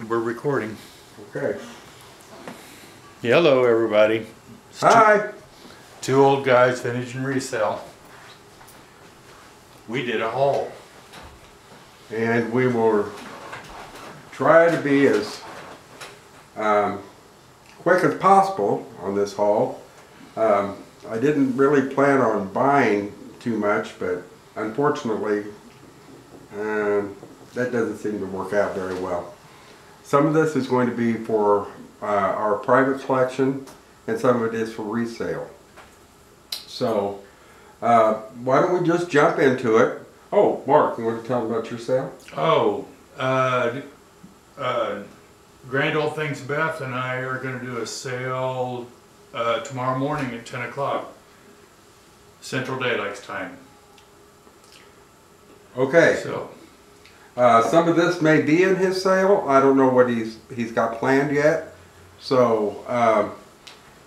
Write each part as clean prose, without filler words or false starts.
We're recording. Okay. Hello, everybody. Hi. Two old guys, vintage and resale. We did a haul. And we will try to be as quick as possible on this haul. I didn't really plan on buying too much, but unfortunately that doesn't seem to work out very well. Some of this is going to be for our private collection, and some of it is for resale. So why don't we just jump into it? Oh, Mark, you want to tell them about your sale? Oh, Grand Old Things Beth and I are going to do a sale tomorrow morning at 10 o'clock Central Daylight Time. Okay. So some of this may be in his sale. I don't know what he's got planned yet. So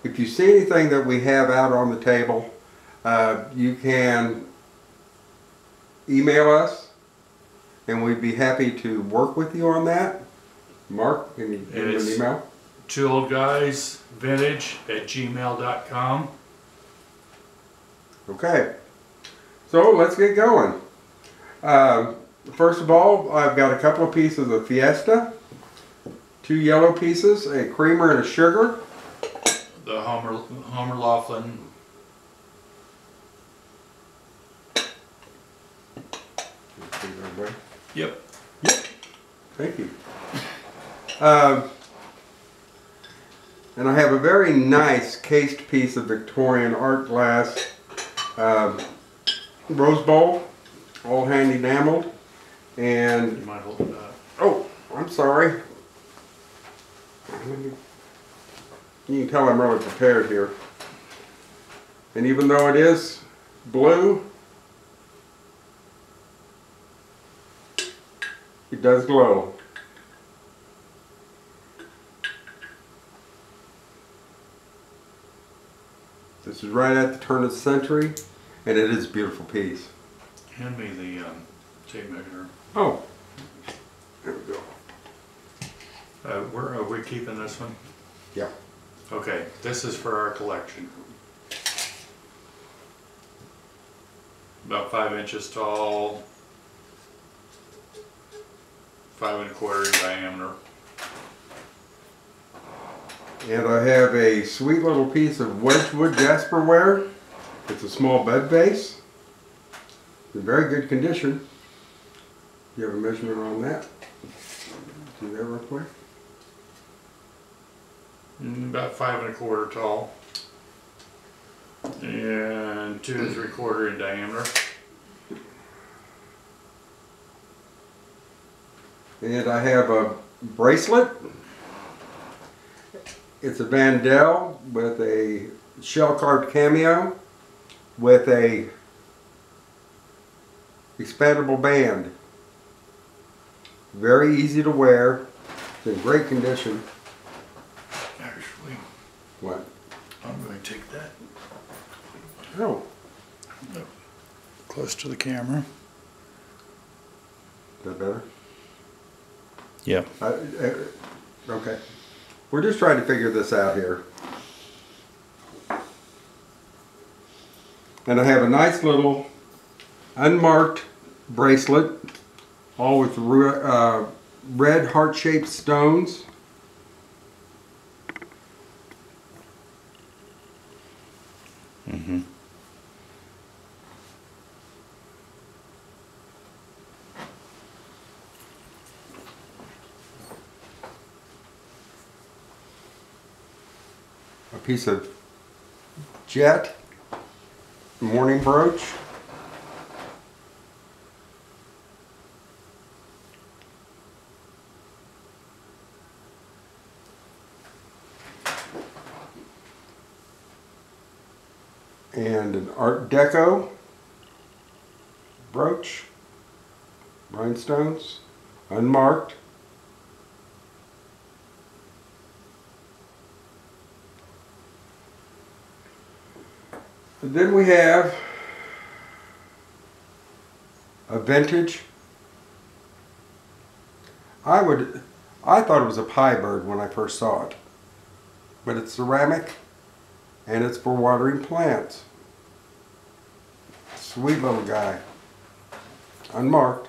if you see anything that we have out on the table, you can email us and we'd be happy to work with you on that. Mark, can you give me an email? twooldguysvintage@gmail.com. Okay, so let's get going. First of all, I've got a couple of pieces of Fiesta, 2 yellow pieces, a creamer and a sugar. The Homer Laughlin. Yep. Thank you. And I have a very nice cased piece of Victorian art glass rose bowl, all hand enameled. And You might hold it up. oh, I'm sorry. You can tell I'm really prepared here. And even though it is blue, it does glow. This is right at the turn of the century, and it is a beautiful piece. Hand me the tape measure. Oh, there we go. Where are we keeping this one? Yeah. Okay, this is for our collection. About 5 inches tall, 5 1/4 in diameter. And I have a sweet little piece of Wedgwood jasperware. It's a small bed vase. In very good condition. You have a measurement on that? See that real quick? About 5 1/4 tall. And 2 3/4 in diameter. And I have a bracelet. It's a Vandal with a shell carved cameo with a expandable band. Very easy to wear. It's in great condition. Actually, What? I'm going to take that Oh, close to the camera. is that better? Yeah. Okay. We're just trying to figure this out here. And I have a nice little unmarked bracelet, all with red heart-shaped stones. Mm-hmm. A piece of jet mourning brooch. And an Art Deco brooch, rhinestones, unmarked. And then we have a vintage. I I thought it was a pie bird when I first saw it. But it's ceramic, and it's for watering plants. Sweet little guy. Unmarked.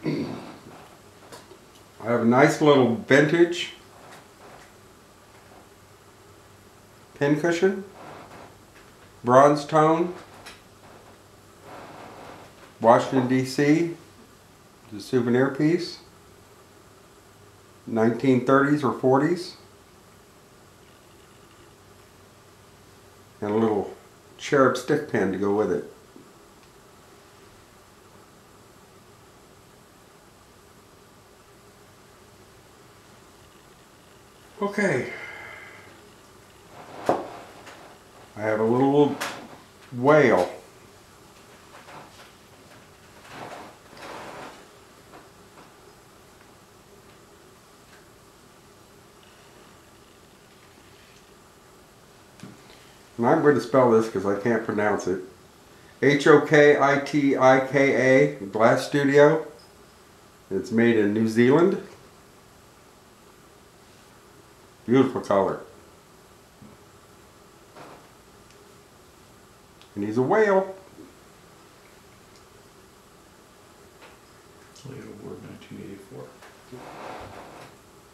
I have a nice little vintage pincushion, bronze tone, Washington DC, it's a souvenir piece, 1930s or 40s, and a little cherub stick pin to go with it. Okay, I have a little whale. And I'm going to spell this because I can't pronounce it. Hokitika, Glass Studio. It's made in New Zealand. Beautiful color. And he's a whale. Leo Award 1984.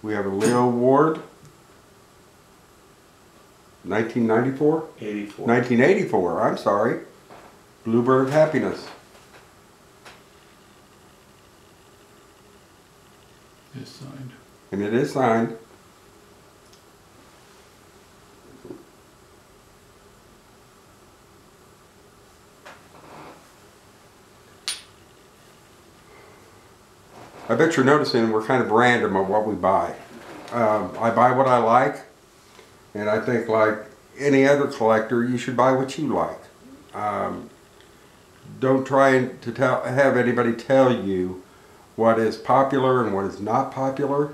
We have a Leo Award 1994? 84. 1984, I'm sorry. Bluebird Happiness. It's signed. And it is signed. I bet you're noticing we're kind of random on what we buy. I buy what I like, and I think like any other collector, you should buy what you like. Don't try to have anybody tell you what is popular and what is not popular.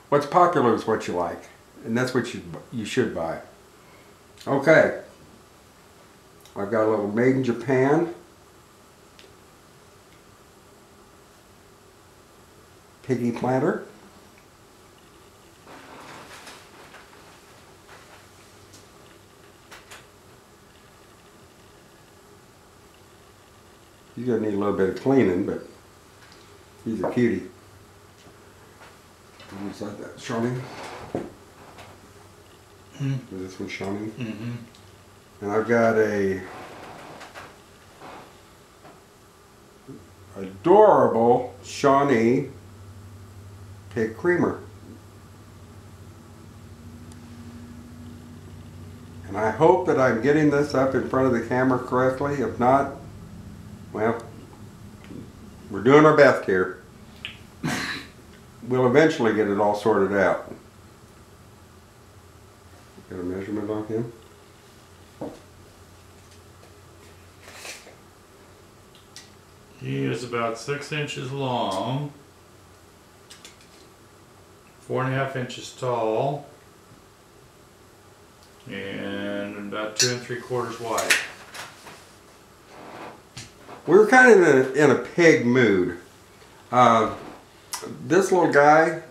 What's popular is what you like, and that's what you should buy. Okay, I've got a little made in Japan piggy planter. He's gonna need a little bit of cleaning, but he's a cutie. Looks like that. Shining. Is this one shining? Mm-hmm. And I've got a adorable Shawnee pig creamer. And I hope that I'm getting this up in front of the camera correctly. If not, well, we're doing our best here. We'll eventually get it all sorted out. Got a measurement on him? He is about 6 inches long, 4.5 inches tall, and about 2 3/4 wide. We were kind of in a pig mood. This little guy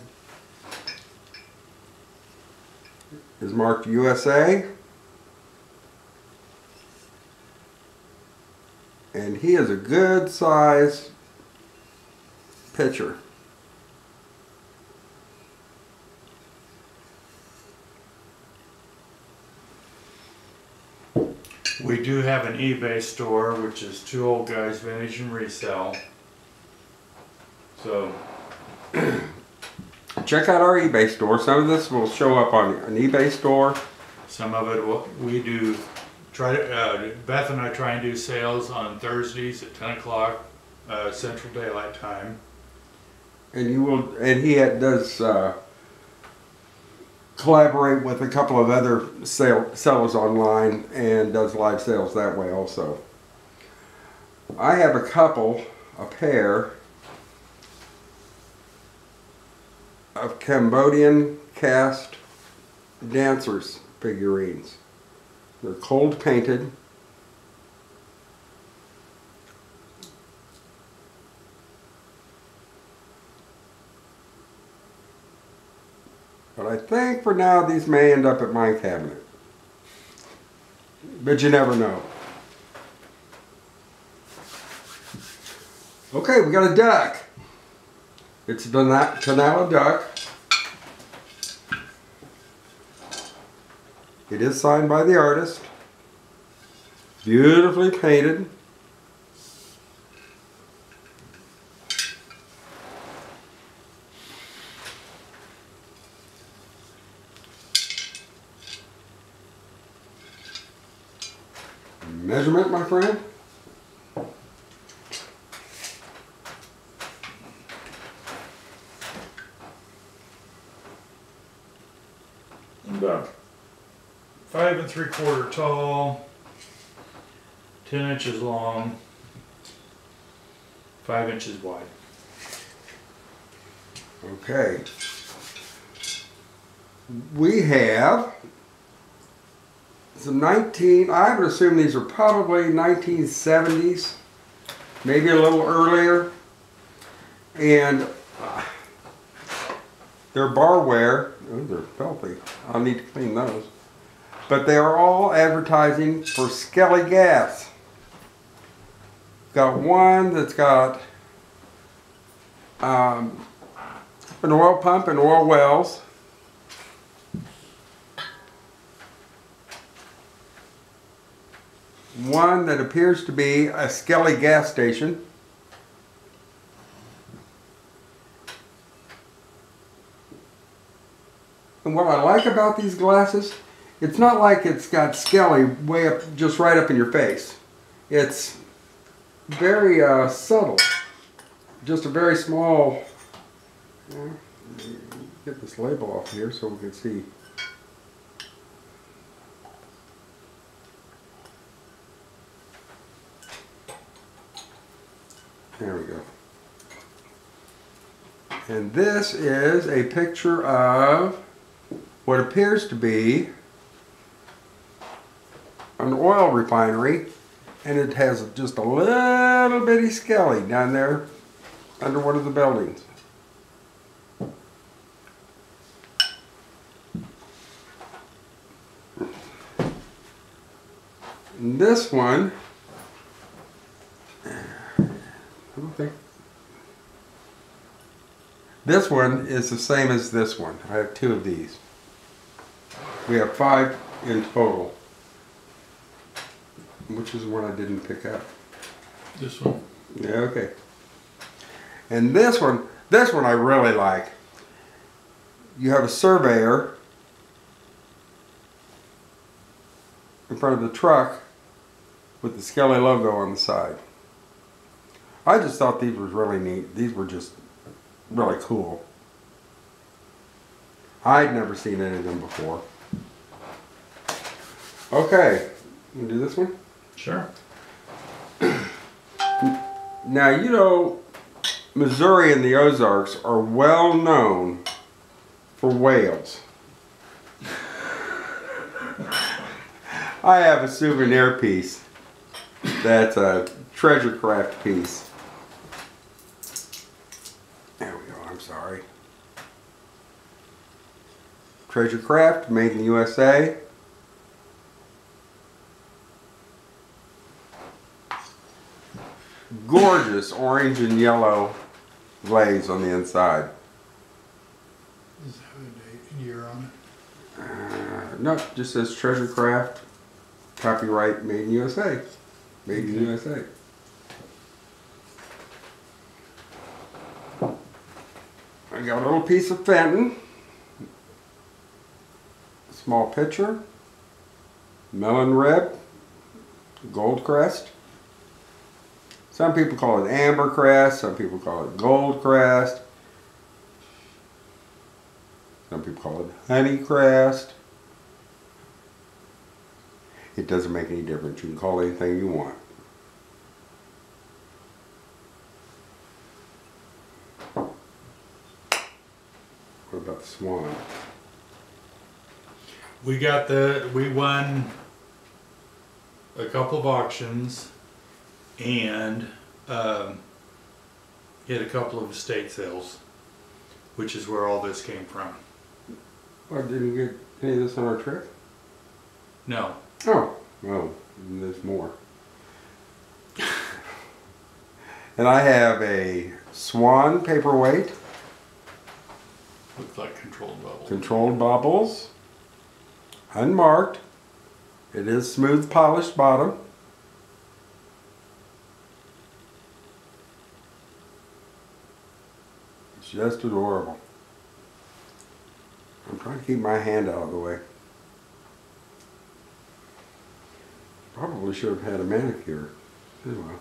is marked USA, and he is a good size pitcher. We do have an eBay store, which is Two Old Guys Vintage and Resale. So check out our eBay store. Some of this will show up on an eBay store. some of it we do try to. Beth and I try and do sales on Thursdays at 10 o'clock Central Daylight Time. And you will, and he does collaborate with a couple of other sellers online and does live sales that way also. I have a pair of Cambodian cast dancers figurines. They're cold painted, I think for now these may end up at my cabinet. But you never know. Okay, we got a duck. It's a Tanala duck. It is signed by the artist. Beautifully painted. Measurement, my friend. About 5 3/4 tall, 10 inches long, 5 inches wide. Okay. We have some I would assume these are probably 1970s, maybe a little earlier. And they're barware. Oh, they're filthy. I'll need to clean those. But they are all advertising for Skelly Gas. Got one that's got an oil pump and oil wells. One that appears to be a Skelly gas station. And what I like about these glasses, it's not like it's got Skelly way up, just right up in your face. It's very subtle. Just a very small, get this label off here so we can see. There we go. And this is a picture of what appears to be an oil refinery, and it has just a little bitty Skelly down there under one of the buildings. And this one, I don't think. This one is the same as this one. I have two of these. We have 5 in total. Which is the one I didn't pick up? This one? Yeah, okay. And this one I really like. You have a surveyor in front of the truck with the Skelly logo on the side. I just thought these were really neat. These were just really cool. I'd never seen any of them before. Okay, you do this one? Sure. Now, you know, Missouri and the Ozarks are well known for whales. I have a souvenir piece that's a treasure craft piece. There we go, I'm sorry. Treasure craft, made in the USA. Gorgeous orange and yellow glaze on the inside. Does it have a date and year on it? No, just says treasure craft, copyright made in USA. Made in USA. I got a little piece of Fenton. Small pitcher. Melon rib. Gold crest. Some people call it amber crest, some people call it gold crest, some people call it honey crest. It doesn't make any difference. You can call it anything you want. What about the swan? We won a couple of auctions and hit a couple of estate sales, which is where all this came from. Or did you get any of this on our trip? No. Oh, well, there's more. And I have a Swan Paperweight. Looks like controlled bubbles. Controlled bubbles. Unmarked. It is smooth polished bottom. It's just adorable. I'm trying to keep my hand out of the way. Probably should have had a manicure. Anyway.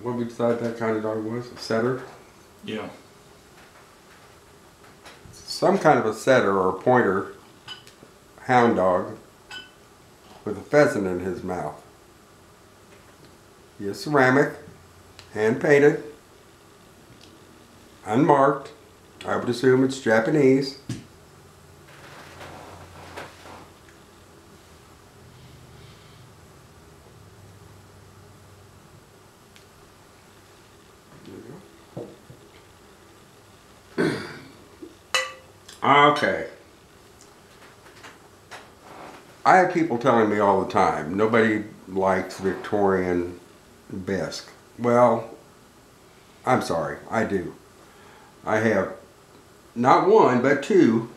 What we decided that kind of dog was? A setter? Yeah. Some kind of a setter or a pointer hound dog with a pheasant in his mouth. He is ceramic, hand painted, unmarked. I would assume it's Japanese. Okay. I have people telling me all the time, nobody likes Victorian bisque. Well, I'm sorry, I do. I have not one, but two.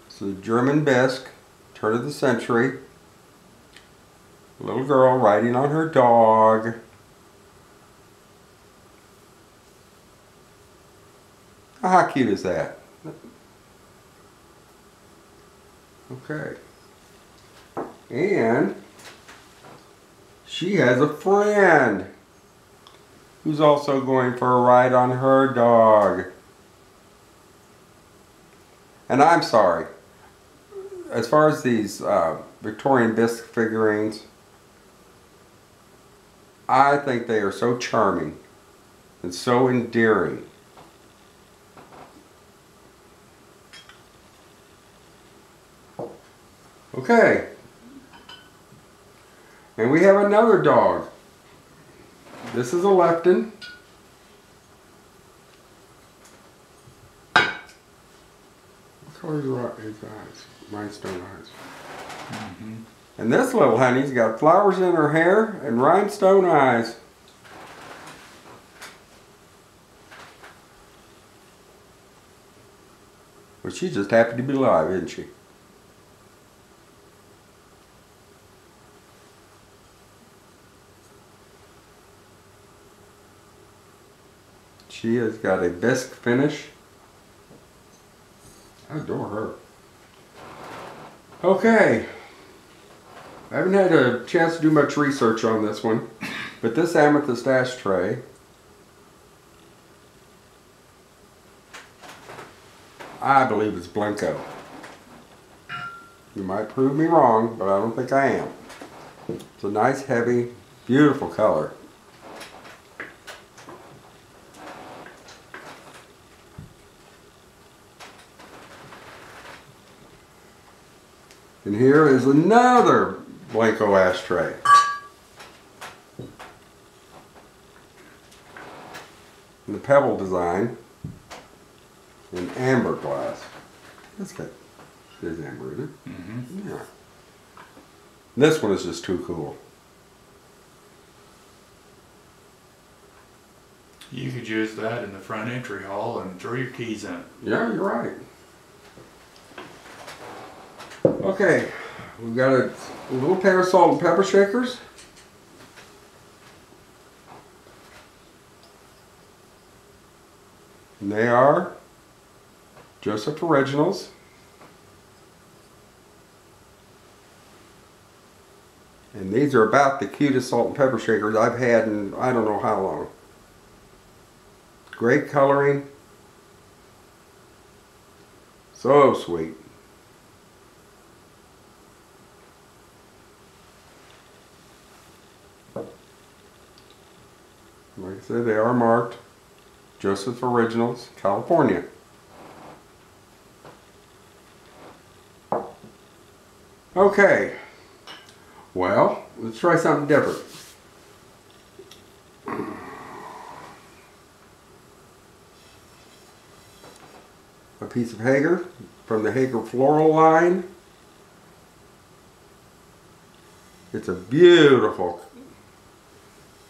It's a German bisque, turn of the century. A little girl riding on her dog. How cute is that? Okay. And she has a friend who's also going for a ride on her dog. And I'm sorry, as far as these Victorian bisque figurines, I think they are so charming and so endearing. Okay, and we have another dog. This is a Lefton. What color are his eyes? Rhinestone eyes. Mm-hmm. And this little honey's got flowers in her hair and rhinestone eyes. Well, she's just happy to be alive, isn't she? She has got a bisque finish. I adore her. Okay. I haven't had a chance to do much research on this one, but this Amethyst Ashtray, I believe it's Blanco. You might prove me wrong, but I don't think I am. It's a nice, heavy, beautiful color. And here is another Blanco ashtray. In the pebble design in amber glass. That's good. There's amber in it. Mm-hmm. Yeah. This one is just too cool. You could use that in the front entry hall and throw your keys in it. Yeah, you're right. Okay, we've got a little pair of salt and pepper shakers. And they are Joseph Originals. And these are about the cutest salt and pepper shakers I've had in I don't know how long. Great coloring. So sweet. Like I said, they are marked Joseph Originals, California. Okay, well, let's try something different. piece of Hager from the Hager floral line. It's a beautiful,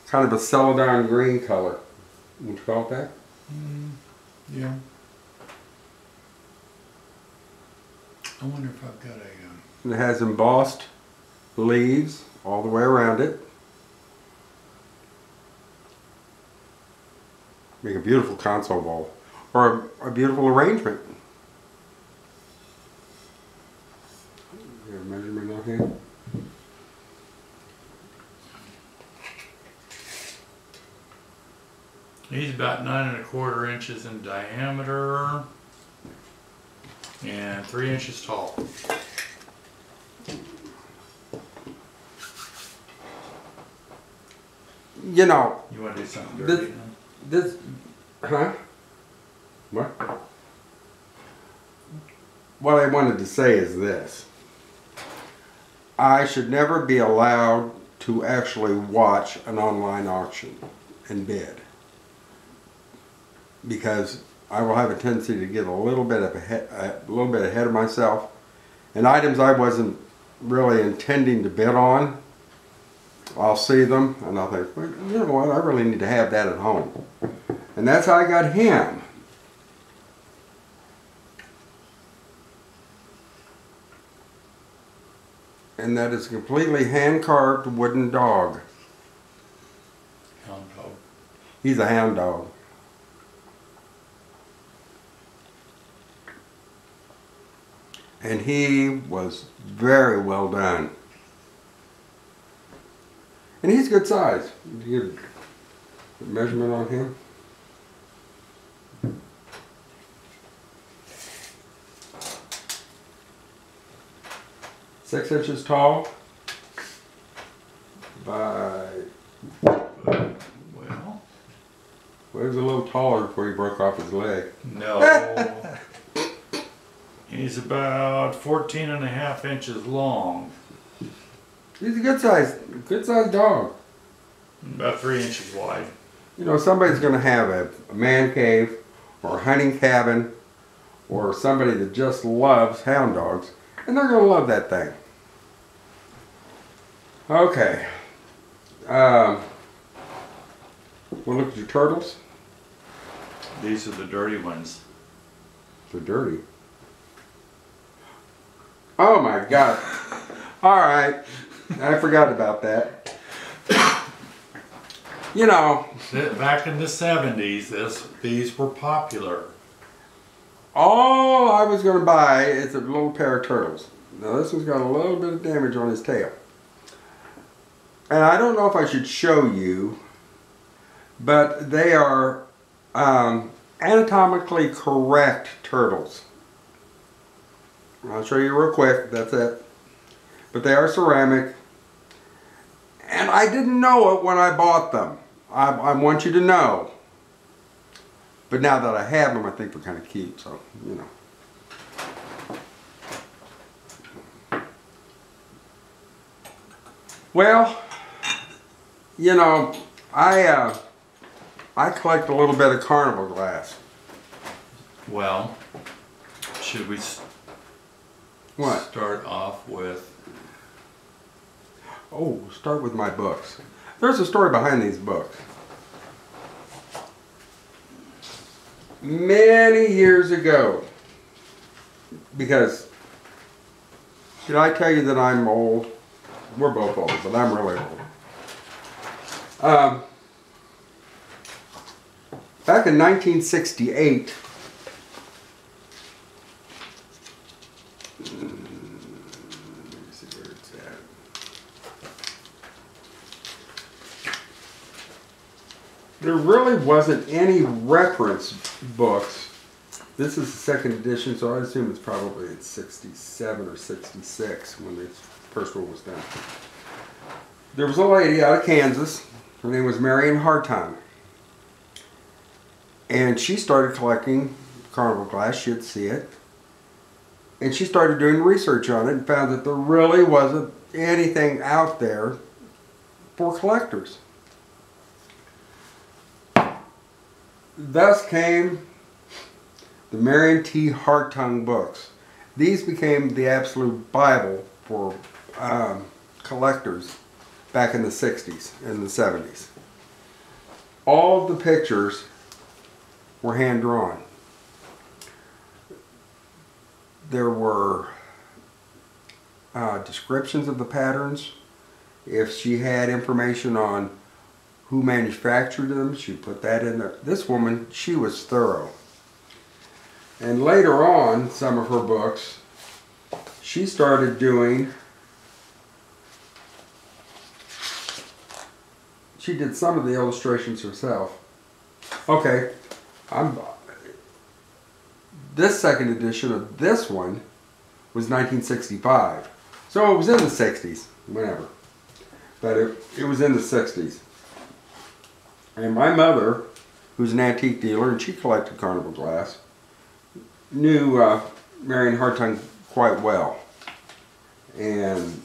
kind of a celadon green color. Would you call it that? Yeah. I wonder if I've got a... And it has embossed leaves all the way around it. Make a beautiful console bowl. Or a beautiful arrangement. You have a measurement on here? He's about 9 1/4 inches in diameter and 3 inches tall. You know, You want to do something dirty? huh? What? What I wanted to say is this. I should never be allowed to actually watch an online auction and bid, because I will have a tendency to get a little bit ahead of myself, and items I wasn't really intending to bid on, I'll see them and I'll think, well, you know what, I really need to have that at home. And that's how I got him. And that is a completely hand-carved wooden dog. Hound dog. He's a hound dog. And he was very well done. And he's good size. Did you get a measurement on him? Six inches tall by, Well, he was a little taller before he broke off his leg. no. He's about 14 1/2 inches long. He's a good size dog. About 3 inches wide. You know, somebody's going to have a man cave or a hunting cabin, or somebody that just loves hound dogs, and they're going to love that thing. Okay. We'll look at your turtles. These are the dirty ones. They're dirty. Oh my God. All right. I forgot about that. You know, Back in the 70s, these were popular. all I was going to buy is a little pair of turtles. Now this one's got a little bit of damage on his tail. And I don't know if I should show you, but they are anatomically correct turtles. I'll show you real quick, that's it. But they are ceramic. And I didn't know it when I bought them. I want you to know. But now that I have them, I think they're kind of cute, so, you know. Well, you know, I collect a little bit of Carnival Glass. Well, should we What? start off with... Oh, start with my books. There's a story behind these books. Many years ago, because, should I tell you that I'm old? We're both old, but I'm really old. Back in 1968, there really wasn't any reference books. This is the second edition, so I assume it's probably at 67 or 66 when the first one was done. There was a lady out of Kansas. Her name was Marion Harton. And she started collecting Carnival Glass. She'd see it. And she started doing research on it and found that there really wasn't anything out there for collectors. Thus came the Marion T. Hartung books. These became the absolute Bible for collectors back in the 60s and the 70s. All of the pictures were hand drawn. There were descriptions of the patterns. If she had information on who manufactured them, she put that in there. This woman, she was thorough. And later on, some of her books, she started doing, she did some of the illustrations herself. Okay, this second edition of this one was 1965. So it was in the 60s, whatever. But it was in the 60s. And my mother, who's an antique dealer, and she collected Carnival Glass, knew Marion Hartung quite well. And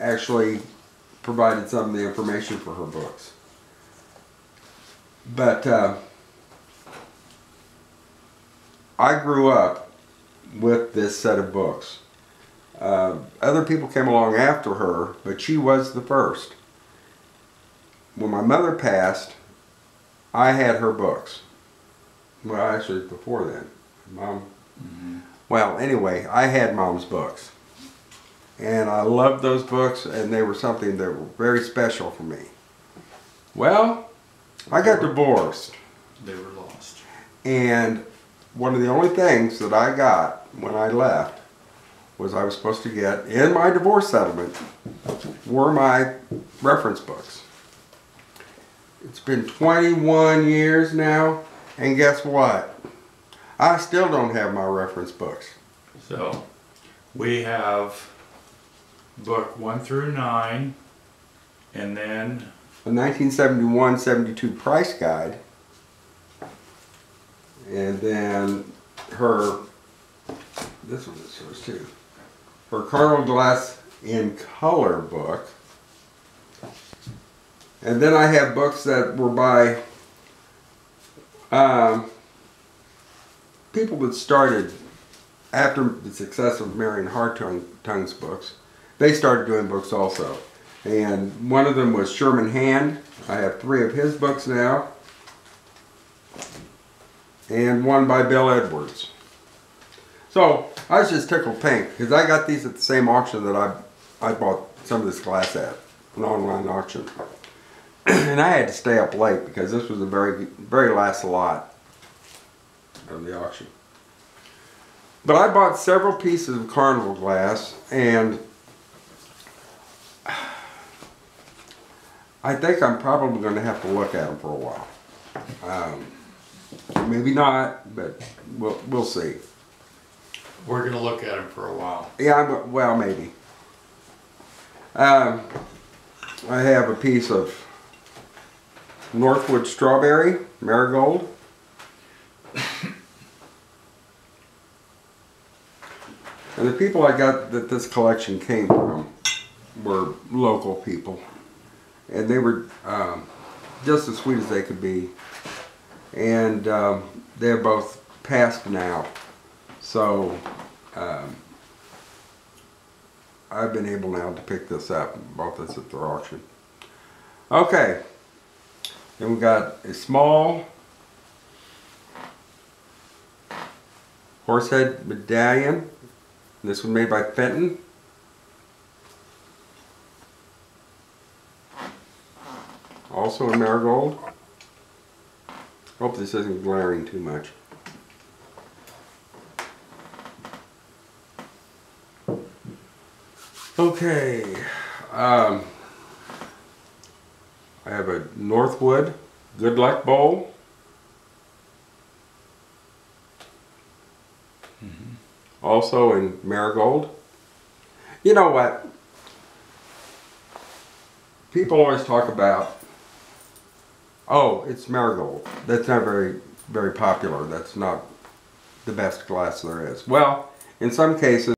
actually provided some of the information for her books. But I grew up with this set of books. Other people came along after her, but she was the first. When my mother passed, I had her books. Well, actually, before then. Mom. Mm-hmm. Well, anyway, I had Mom's books. And I loved those books, and they were something that were very special for me. Well, I got divorced. They were lost. And one of the only things that I got when I left was I was supposed to get, in my divorce settlement, were my reference books. It's been 21 years now, and guess what? I still don't have my reference books. So, we have book 1 through 9, and then a 1971-72 price guide, and then her, this one is hers too, her Carnival Glass in color book. And then I have books that were by people that started after the success of Marion Hartung's books. They started doing books also. And one of them was Sherman Hand. I have 3 of his books now. And one by Bill Edwards. So I was just tickled pink because I got these at the same auction that I bought some of this glass at, an online auction. And I had to stay up late because this was the very last lot of the auction. But I bought several pieces of Carnival Glass, and I think I'm probably going to have to look at them for a while. Maybe not, but we'll see. we're going to look at them for a while. Yeah, well, maybe. I have a piece of Northwood strawberry, Marigold. And the people I got that this collection came from were local people. And they were just as sweet as they could be. And they're both passed now. So I've been able now to pick this up and bought this at their auction. Okay. Then we got a small horsehead medallion. This was made by Fenton. Also in Marigold. Hope this isn't glaring too much. Okay. I have a Northwood Good Luck Bowl. Also in Marigold. You know what? People always talk about, oh, it's Marigold. That's not very popular. That's not the best glass there is. Well, in some cases,